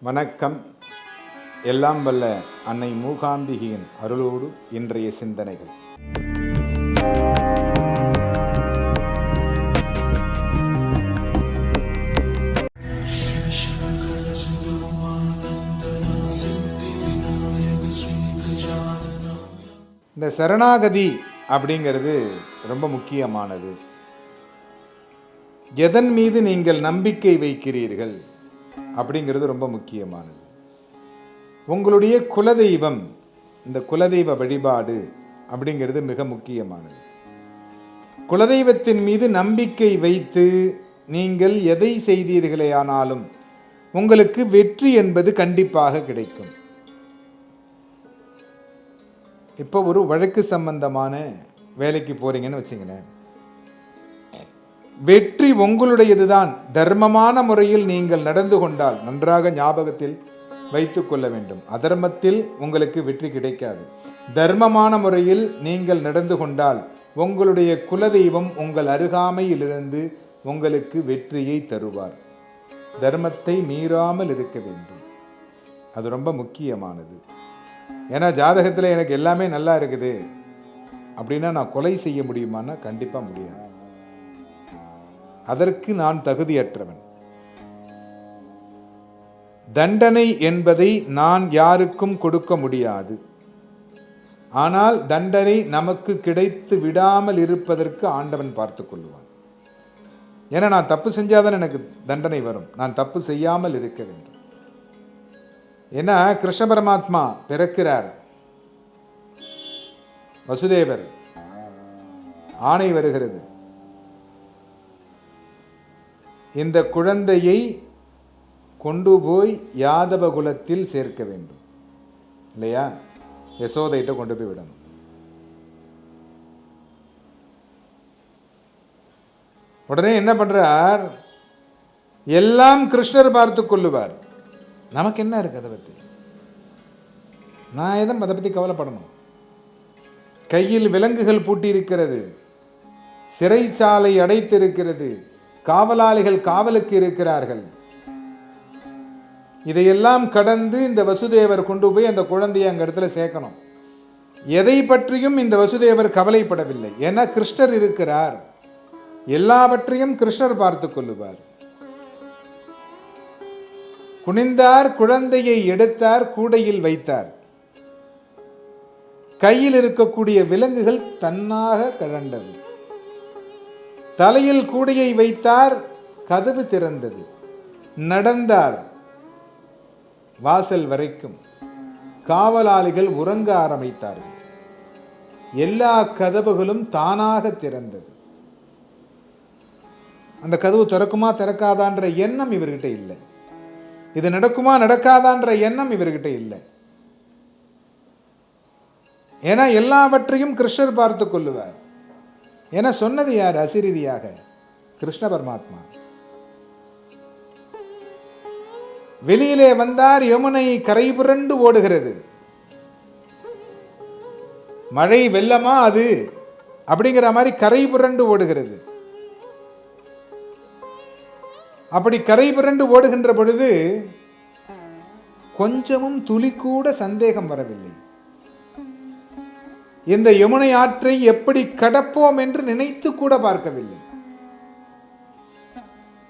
வணக்கம். எல்லாம் வல்ல அன்னை மூகாம்பிகையின் அருளோடு இன்றைய சிந்தனைகள். இந்த சரணாகதி அப்படிங்கிறது ரொம்ப முக்கியமானது. எதன் மீது நீங்கள் நம்பிக்கை வைக்கிறீர்கள் அப்படிங்கிறது ரொம்ப முக்கியமானது. உங்களுடைய குலதெய்வம், இந்த குலதெய்வ வழிபாடு அப்படிங்கிறது மிக முக்கியமானது. குலதெய்வத்தின் மீது நம்பிக்கை வைத்து நீங்கள் எதை செய்தீர்களே ஆனாலும் உங்களுக்கு வெற்றி என்பது கண்டிப்பாக கிடைக்கும். இப்போ ஒரு வழக்கு சம்பந்தமான வேலைக்கு போறீங்கன்னு வச்சுங்களேன், வெற்றி உங்களுடையதுதான். தர்மமான முறையில் நீங்கள் நடந்து கொண்டால், நன்றாக ஞாபகத்தில் வைத்துக் கொள்ள வேண்டும், அதர்மத்தில் உங்களுக்கு வெற்றி கிடைக்காது. தர்மமான முறையில் நீங்கள் நடந்து கொண்டால் உங்களுடைய குலதெய்வம் உங்கள் அருகாமையிலிருந்து உங்களுக்கு வெற்றியை தருவார். தர்மத்தை மீறாமல் இருக்க வேண்டும், அது ரொம்ப முக்கியமானது. ஏன்னா ஜாதகத்தில் எனக்கு எல்லாமே நல்லா இருக்குது அப்படின்னா நான் கொலை செய்ய முடியுமான்னா கண்டிப்பாக முடியாது. அதற்கு நான் தகுதியற்றவன். தண்டனை என்பதை நான் யாருக்கும் கொடுக்க முடியாது. ஆனால் தண்டனை நமக்கு கிடைத்து விடாமல் இருப்பதற்கு ஆண்டவன் பார்த்து கொள்வான். ஏன்னா நான் தப்பு செஞ்சாதான் எனக்கு தண்டனை வரும். நான் தப்பு செய்யாமல் இருக்க வேண்டும். ஏன்னா கிருஷ்ண பரமாத்மா பிறக்கிறார், வசுதேவர், ஆணை வருகிறது, இந்த குழந்தையை கொண்டு போய் யாதவ குலத்தில் சேர்க்க வேண்டும் இல்லையா? யசோதையிட்ட கொண்டு போய் விடணும். உடனே என்ன பண்றார்? எல்லாம் கிருஷ்ணர் பார்த்து கொள்ளுவார். நமக்கு என்ன இருக்கு அதை பற்றி? நான் எதுவும் அதை பற்றி கவலைப்படணும்? கையில் விலங்குகள் பூட்டி இருக்கிறது, சிறைச்சாலை அடைத்திருக்கிறது, காவலாளிகள் காவலுக்கு இருக்கிறார்கள். இதையெல்லாம் கடந்து இந்த வசுதேவர் கொண்டு போய் அந்த குழந்தையை அங்க இடத்துல சேர்க்கணும். எதை பற்றியும் இந்த வசுதேவர் கவலைப்படவில்லை. ஏன்னா கிருஷ்ணர் இருக்கிறார், எல்லாவற்றையும் கிருஷ்ணர் பார்த்து கொள்ளுவார். குனிந்தார், குழந்தையை எடுத்தார், கூடையில் வைத்தார். கையில் இருக்கக்கூடிய விலங்குகள் தன்னாக கழண்டது. தலையில் கூடையை வைத்தார், கதவு திறந்தது. நடந்தார் வாசல் வரைக்கும். காவலாளிகள் உறங்க ஆரம்பித்தார்கள். எல்லா கதவுகளும் தானாக திறந்தது. அந்த கதவு திறக்குமா திறக்காதான்ற எண்ணம் இவர்கிட்ட இல்லை. இது நடக்குமா நடக்காதான்ற எண்ணம் இவர்கிட்ட இல்லை. ஏன்னா எல்லாவற்றையும் கிருஷ்ணர் பார்த்து கொள்ளுவார். ஏன்னா சொன்னது யார்? அசிரீதியாக கிருஷ்ண பரமாத்மா. வெளியிலே வந்தார், யமுனை கரை புரண்டு ஓடுகிறது. மழை வெள்ளமா அது அப்படிங்கிற மாதிரி கரை புரண்டு ஓடுகிறது. அப்படி கரை புரண்டு ஓடுகின்ற பொழுது கொஞ்சமும் துளி கூட சந்தேகம் வரவில்லை. இந்த யமுனை ஆற்றை எப்படி கடப்போம் என்று நினைத்து கூட பார்க்கவில்லை.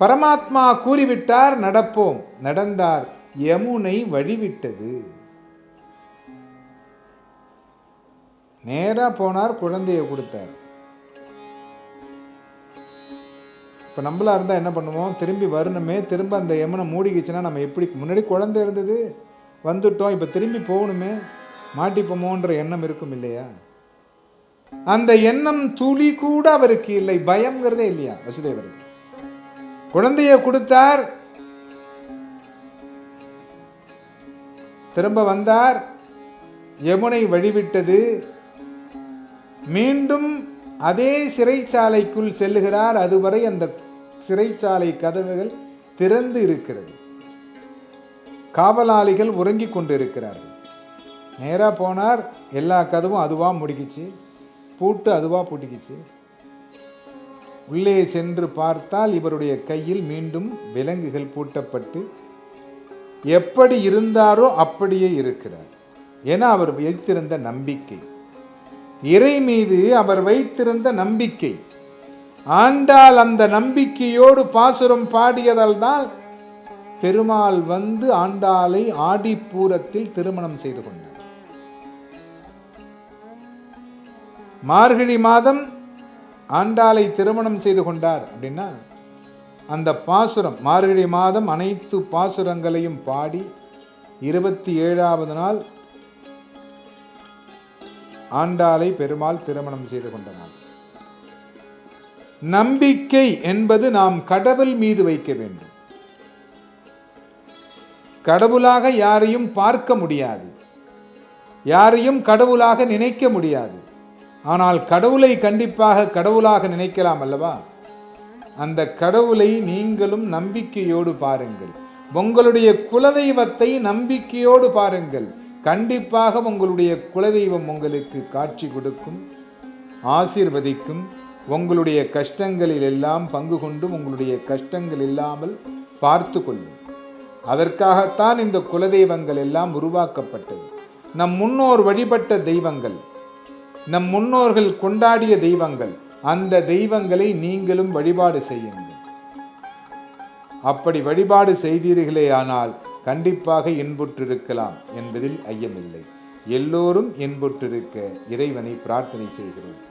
பரமாத்மா கூறிவிட்டார், நடப்போம். நடந்தார், யமுனை வழிவிட்டது. நேரா போனார், குழந்தையை கொடுத்தார். இப்போ நம்மளா இருந்தால் என்ன பண்ணுவோம்? திரும்பி வரணுமே, திரும்ப அந்த யமுனை மூடிக்கிச்சுன்னா நம்ம எப்படி? முன்னாடி குழந்தை இருந்தது, வந்துட்டோம், இப்போ திரும்பி போகணுமே, மாட்டிப்போமோன்ற எண்ணம் இருக்கும் இல்லையா? அந்த எண்ணம் துளி கூட அவருக்கு இல்லை. பயம்ங்கிறதே இல்லையா வசுதேவருக்கு? குழந்தையை கொடுத்தார், திரும்ப வந்தார், யமுனை வழிவிட்டது. மீண்டும் அதே சிறைச்சாலைக்குள் செல்லுகிறார். அதுவரை அந்த சிறைச்சாலை கதவுகள் திறந்து இருக்கிறது. காவலாளிகள் உறங்கிக் கொண்டு இருக்கிறார்கள். நேராக போனார், எல்லா கதவும் அதுவா முடிக்கிச்சு, பூட்டு அதுவா பூட்டிக்கிச்சு. உள்ளே சென்று பார்த்தால் இவருடைய கையில் மீண்டும் விலங்குகள் பூட்டப்பட்டு எப்படி இருந்தாரோ அப்படியே இருக்கிறார். ஏன்னா அவர் வைத்திருந்த நம்பிக்கை, இறை மீது அவர் வைத்திருந்த நம்பிக்கை. ஆண்டாள் அந்த நம்பிக்கையோடு பாசுரம் பாடியதால் தான் பெருமாள் வந்து ஆண்டாளை ஆடிப்பூரத்தில் திருமணம் செய்து கொண்டார். மார்கழி மாதம் ஆண்டாளை திருமணம் செய்து கொண்டார் அப்படின்னா அந்த பாசுரம், மார்கழி மாதம் அனைத்து பாசுரங்களையும் பாடி 27வது நாள் ஆண்டாளை பெருமாள் திருமணம் செய்து கொண்ட நாள். நம்பிக்கை என்பது நாம் கடவுள் மீது வைக்க வேண்டும். கடவுளாக யாரையும் பார்க்க முடியாது, யாரையும் கடவுளாக நினைக்க முடியாது. ஆனால் கடவுளை கண்டிப்பாக கடவுளாக நினைக்கலாம் அல்லவா? அந்த கடவுளை நீங்களும் நம்பிக்கையோடு பாருங்கள். உங்களுடைய குலதெய்வத்தை நம்பிக்கையோடு பாருங்கள். கண்டிப்பாக உங்களுடைய குலதெய்வம் உங்களுக்கு காட்சி கொடுக்கும், ஆசீர்வதிக்கும். உங்களுடைய கஷ்டங்களில் எல்லாம் பங்கு கொண்டு உங்களுடைய கஷ்டங்கள் இல்லாமல் பார்த்து கொள்ளும். அதற்காகத்தான் இந்த குலதெய்வங்கள் எல்லாம் உருவாக்கப்பட்டது. நம் முன்னோர் வழிபட்ட தெய்வங்கள், நம் முன்னோர்கள் கொண்டாடிய தெய்வங்கள். அந்த தெய்வங்களை நீங்களும் வழிபாடு செய்யுங்கள். அப்படி வழிபாடு செய்வீர்களே ஆனால் கண்டிப்பாக இன்புற்றிருக்கலாம் என்பதில் ஐயமில்லை. எல்லோரும் இன்புற்றிருக்க இறைவனை பிரார்த்தனை செய்கிறோம்.